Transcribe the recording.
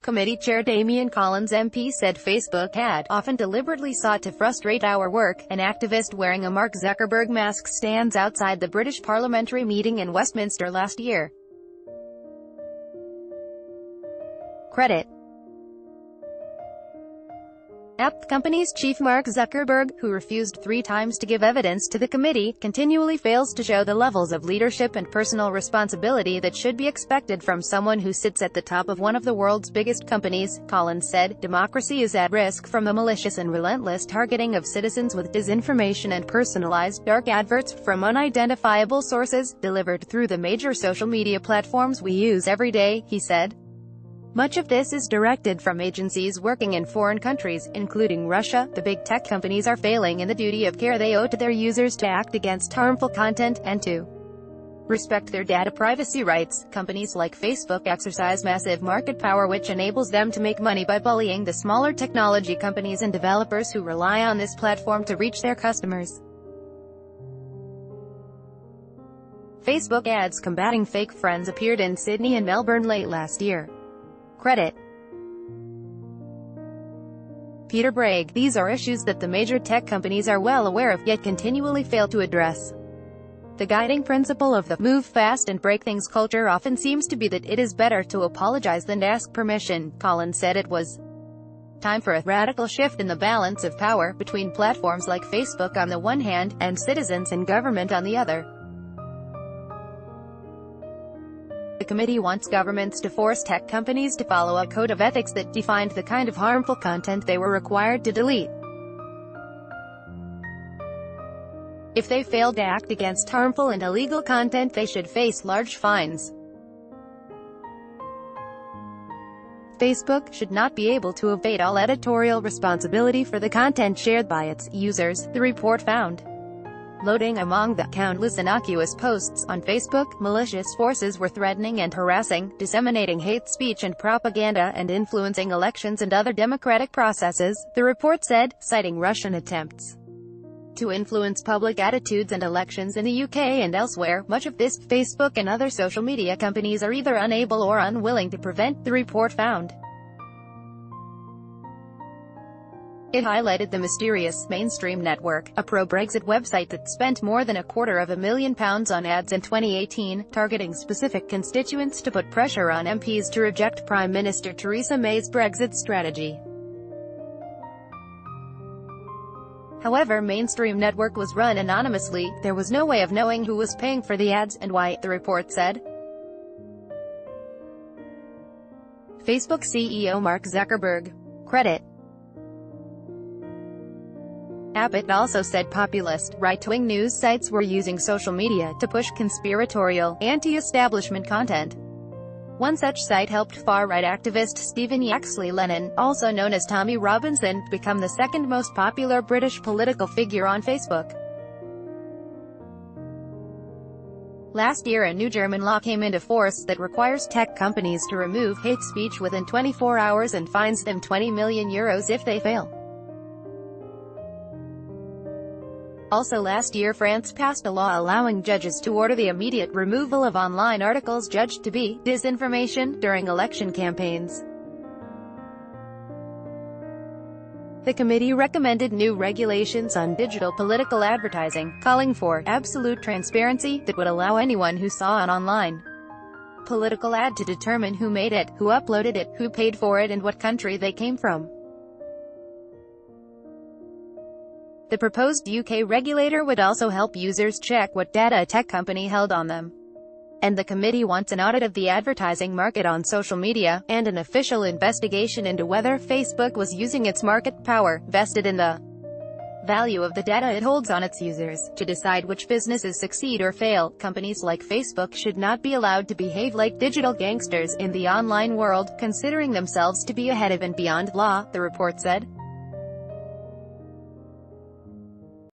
Committee Chair Damian Collins MP said Facebook had often deliberately sought to frustrate our work. An activist wearing a Mark Zuckerberg mask stands outside the British parliamentary meeting in Westminster last year. Credit. App company's chief Mark Zuckerberg, who refused 3 times to give evidence to the committee, continually fails to show the levels of leadership and personal responsibility that should be expected from someone who sits at the top of one of the world's biggest companies. Collins said, democracy is at risk from the malicious and relentless targeting of citizens with disinformation and personalized, dark adverts from unidentifiable sources, delivered through the major social media platforms we use every day, he said. Much of this is directed from agencies working in foreign countries, including Russia. The big tech companies are failing in the duty of care they owe to their users to act against harmful content, and to respect their data privacy rights. Companies like Facebook exercise massive market power which enables them to make money by bullying the smaller technology companies and developers who rely on this platform to reach their customers. Facebook ads combating fake friends appeared in Sydney and Melbourne late last year. Credit. Peter Bragg. These are issues that the major tech companies are well aware of, yet continually fail to address. The guiding principle of the move fast and break things culture often seems to be that it is better to apologize than to ask permission. Collins said it was time for a radical shift in the balance of power between platforms like Facebook on the one hand, and citizens and government on the other. The committee wants governments to force tech companies to follow a code of ethics that defined the kind of harmful content they were required to delete. If they fail to act against harmful and illegal content, they should face large fines. Facebook should not be able to evade all editorial responsibility for the content shared by its users, the report found. Loading among the countless innocuous posts on Facebook, malicious forces were threatening and harassing, disseminating hate speech and propaganda, and influencing elections and other democratic processes, the report said, citing Russian attempts to influence public attitudes and elections in the UK and elsewhere. Much of this, Facebook and other social media companies are either unable or unwilling to prevent, the report found. It highlighted the mysterious mainstream network, a pro-Brexit website that spent more than £250,000 on ads in 2018, targeting specific constituents to put pressure on MPs to reject Prime Minister Theresa May's Brexit strategy. However, mainstream network was run anonymously. There was no way of knowing who was paying for the ads, and why, the report said. Facebook CEO Mark Zuckerberg. Credit. Abbott also said populist, right-wing news sites were using social media to push conspiratorial, anti-establishment content. One such site helped far-right activist Stephen Yaxley Lennon, also known as Tommy Robinson, become the second most popular British political figure on Facebook. Last year, a new German law came into force that requires tech companies to remove hate speech within 24 hours and fines them €20 million if they fail. Also last year, France passed a law allowing judges to order the immediate removal of online articles judged to be disinformation during election campaigns. The committee recommended new regulations on digital political advertising, calling for absolute transparency that would allow anyone who saw an online political ad to determine who made it, who uploaded it, who paid for it, and what country they came from. The proposed UK regulator would also help users check what data a tech company held on them. And the committee wants an audit of the advertising market on social media, and an official investigation into whether Facebook was using its market power, vested in the value of the data it holds on its users, to decide which businesses succeed or fail. Companies like Facebook should not be allowed to behave like digital gangsters in the online world, considering themselves to be ahead of and beyond law, the report said.